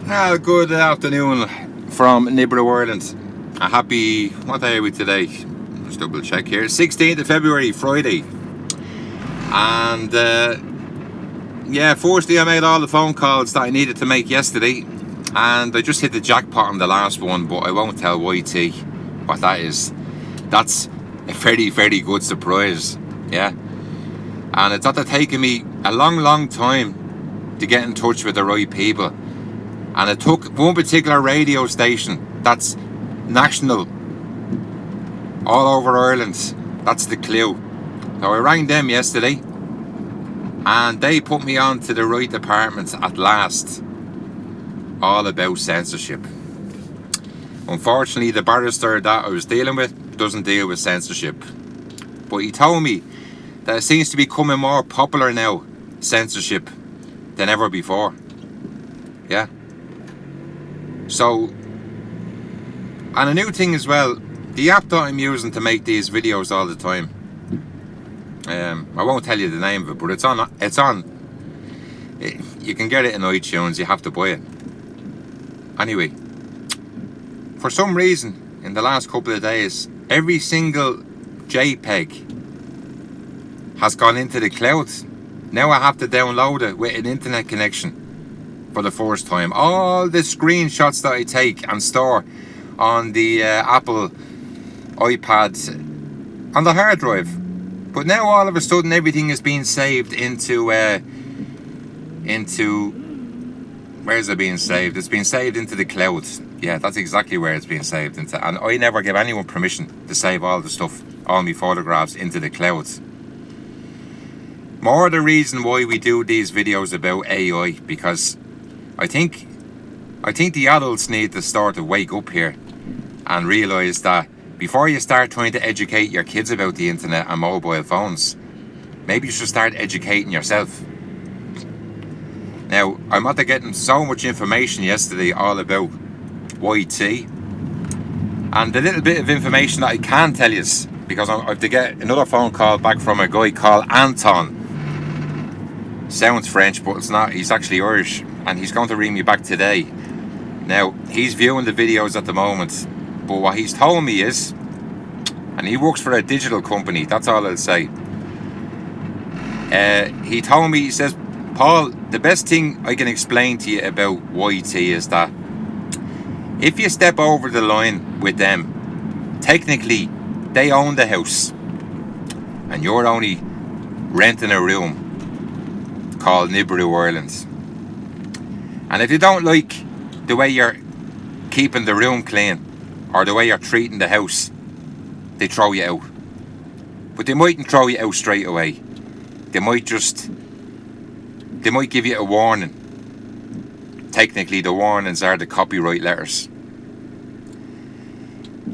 Good afternoon from Nibiru, Ireland. A happy, what day are we today? Let's double check here. 16th of February, Friday. And firstly I made all the phone calls that I needed to make yesterday. And I just hit the jackpot on the last one, but I won't tell YT what that is. That's a very, very good surprise. Yeah. And it's after taking me a long time to get in touch with the right people. And it took one particular radio station that's national all over Ireland. That's the clue. So I rang them yesterday and they put me on to the right departments at last. All about censorship. Unfortunately, the barrister that I was dealing with doesn't deal with censorship. But he told me that it seems to be becoming more popular now, censorship, than ever before. Yeah. So, and a new thing as well, the app that I'm using to make these videos all the time, I won't tell you the name of it, but you can get it in iTunes, you have to buy it. Anyway, for some reason, in the last couple of days, every single JPEG has gone into the cloud. Now I have to download it with an internet connection. For the first time, all the screenshots that I take and store on the Apple iPad on the hard drive, but now all of a sudden everything is being saved into where's it being saved? It's being saved into the cloud. Yeah, that's exactly where it's being saved into. And I never give anyone permission to save all the stuff, all my photographs, into the cloud. More the reason why we do these videos about AI, because I think the adults need to start to wake up here and realise that before you start trying to educate your kids about the internet and mobile phones, maybe you should start educating yourself. Now, I'm after getting so much information yesterday all about YT, and the little bit of information that I can tell you is because I have to get another phone call back from a guy called Anton. Sounds French, but it's not. He's actually Irish. And he's going to ring me back today. Now, he's viewing the videos at the moment, but what he's told me is, and he works for a digital company, that's all I'll say. He told me, he says, Paul, the best thing I can explain to you about YT is that if you step over the line with them, technically they own the house and you're only renting a room called Nibiru, Ireland. And if you don't like the way you're keeping the room clean or the way you're treating the house, they throw you out. But they mightn't throw you out straight away. They might give you a warning. Technically, the warnings are the copyright letters.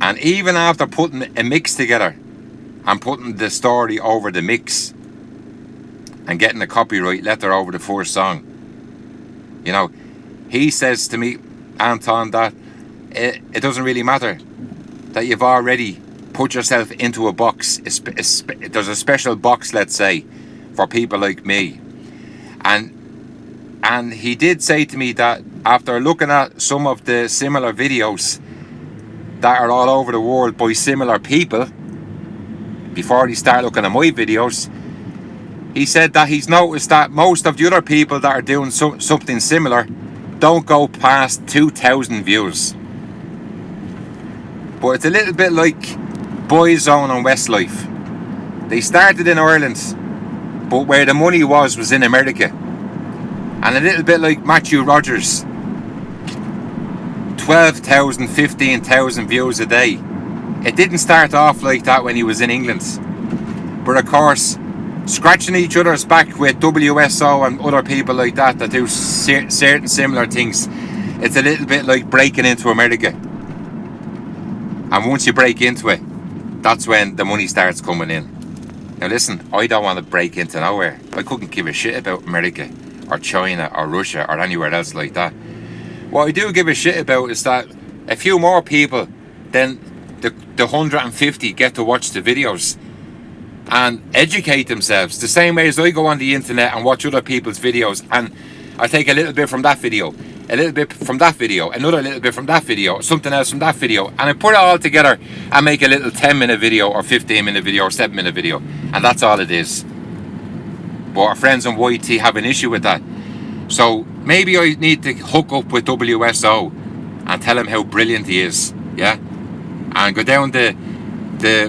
And even after putting a mix together and putting the story over the mix and getting a copyright letter over the first song, you know, he says to me, Anton, that it doesn't really matter that you've already put yourself into a box. There's a special box, let's say, for people like me. And he did say to me that after looking at some of the similar videos that are all over the world by similar people, before he started looking at my videos, he said that he's noticed that most of the other people that are doing something similar don't go past 2,000 views. But it's a little bit like Boyzone and Westlife. They started in Ireland, but where the money was in America. And a little bit like Matthew Rogers. 12,000, 15,000 views a day. It didn't start off like that when he was in England. But of course, scratching each other's back with WSO and other people like that do certain similar things, it's a little bit like breaking into America. And once you break into it, that's when the money starts coming in. Now listen, I don't want to break into nowhere. I couldn't give a shit about America or China or Russia or anywhere else like that. What I do give a shit about is that a few more people than the 150 get to watch the videos and educate themselves the same way as I go on the internet and watch other people's videos and I take a little bit from that video, a little bit from that video, another little bit from that video, something else from that video, and I put it all together and make a little 10-minute video or 15-minute video or 7-minute video, and that's all it is. But our friends on YT have an issue with that. So maybe I need to hook up with WSO and tell him how brilliant he is, yeah? And go down the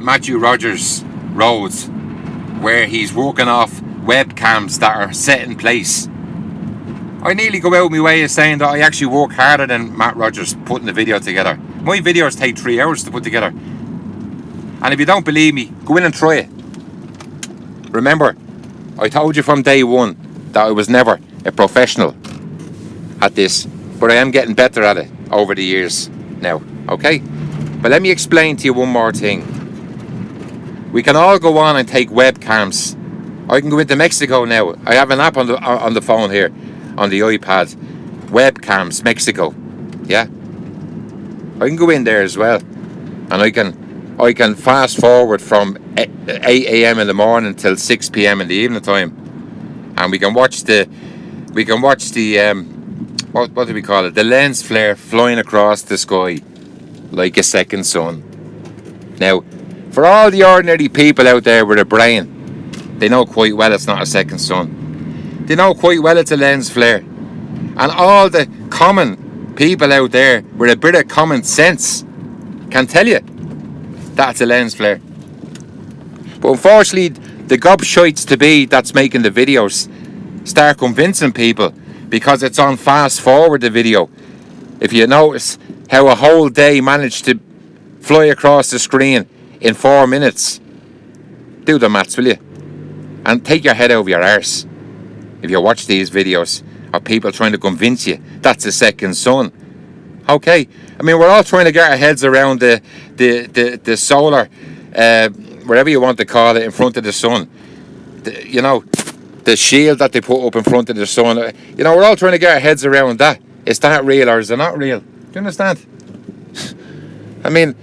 Matthew Rogers roads where he's working off webcams that are set in place. I nearly go out my way of saying that I actually work harder than Matt Rogers putting the video together. My videos take 3 hours to put together. And if you don't believe me, go in and try it. Remember, I told you from day one that I was never a professional at this, but I am getting better at it over the years now, okay? But let me explain to you one more thing. We can all go on and take webcams. I can go into Mexico now. I have an app on the phone here, on the iPad. Webcams, Mexico. Yeah? I can go in there as well. And I can fast forward from 8 a.m. in the morning till 6 p.m. in the evening time. And we can watch the what do we call it? The lens flare flying across the sky like a second sun. Now, for all the ordinary people out there with a brain, they know quite well it's not a second sun. They know quite well it's a lens flare. And all the common people out there with a bit of common sense can tell you that's a lens flare. But unfortunately, the gobshites to be that's making the videos start convincing people because it's on fast forward the video. If you notice how a whole day managed to fly across the screen in 4 minutes, do the maths, will you? And take your head over your arse if you watch these videos of people trying to convince you that's a second sun. Okay, I mean, we're all trying to get our heads around the solar, whatever you want to call it, in front of the sun. The shield that they put up in front of the sun. We're all trying to get our heads around that. Is that real or is it not real? Do you understand? I mean,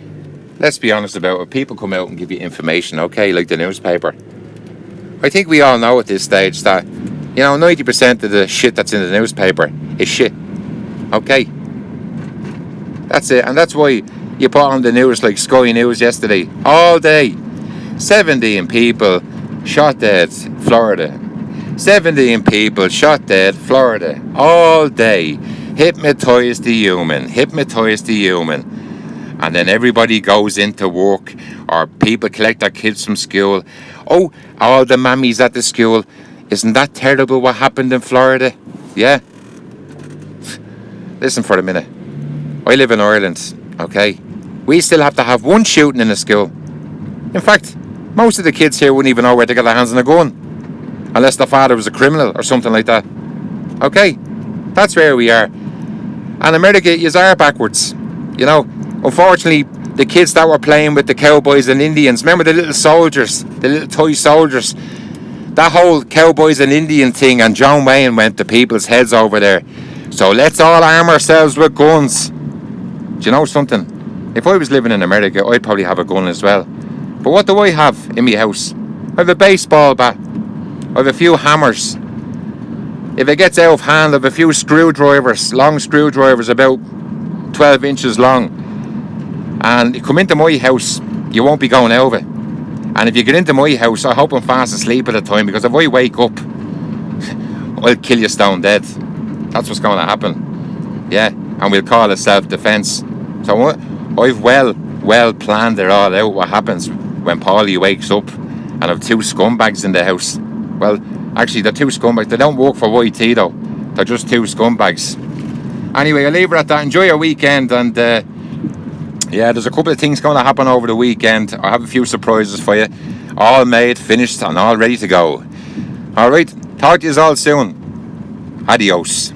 let's be honest about it. People come out and give you information, okay, like the newspaper. I think we all know at this stage that, 90% of the shit that's in the newspaper is shit. Okay? That's it. And that's why you put on the news like Sky News yesterday. All day. 17 people shot dead, Florida. 17 people shot dead, Florida. All day. Hypnotise the human. Hypnotise the human. And then everybody goes into work, or people collect their kids from school. Oh, all the mammies at the school. Isn't that terrible what happened in Florida? Yeah. Listen for a minute. I live in Ireland, okay? We still have to have one shooting in a school. In fact, most of the kids here wouldn't even know where to get their hands on a gun. Unless their father was a criminal or something like that. Okay? That's where we are. And America is are backwards. Unfortunately, the kids that were playing with the cowboys and Indians, remember the little soldiers, the little toy soldiers, that whole cowboys and Indian thing, and John Wayne went to people's heads over there. So let's all arm ourselves with guns. Do you know something? If I was living in America, I'd probably have a gun as well. But what do I have in my house? I have a baseball bat. I have a few hammers. If it gets out of hand, I have a few screwdrivers, long screwdrivers about 12 inches long. And you come into my house, you won't be going out of it. And if you get into my house, I hope I'm fast asleep at the time, because if I wake up, I'll kill you stone dead. That's what's going to happen. Yeah, and we'll call it self-defense. So I've well planned it all out, what happens when Paulie wakes up and I have two scumbags in the house. Well, actually, they're two scumbags. They don't work for YT though. They're just two scumbags. Anyway, I'll leave it at that. Enjoy your weekend, and there's a couple of things going to happen over the weekend. I have a few surprises for you. All made, finished, and all ready to go. Alright, talk to you all soon. Adios.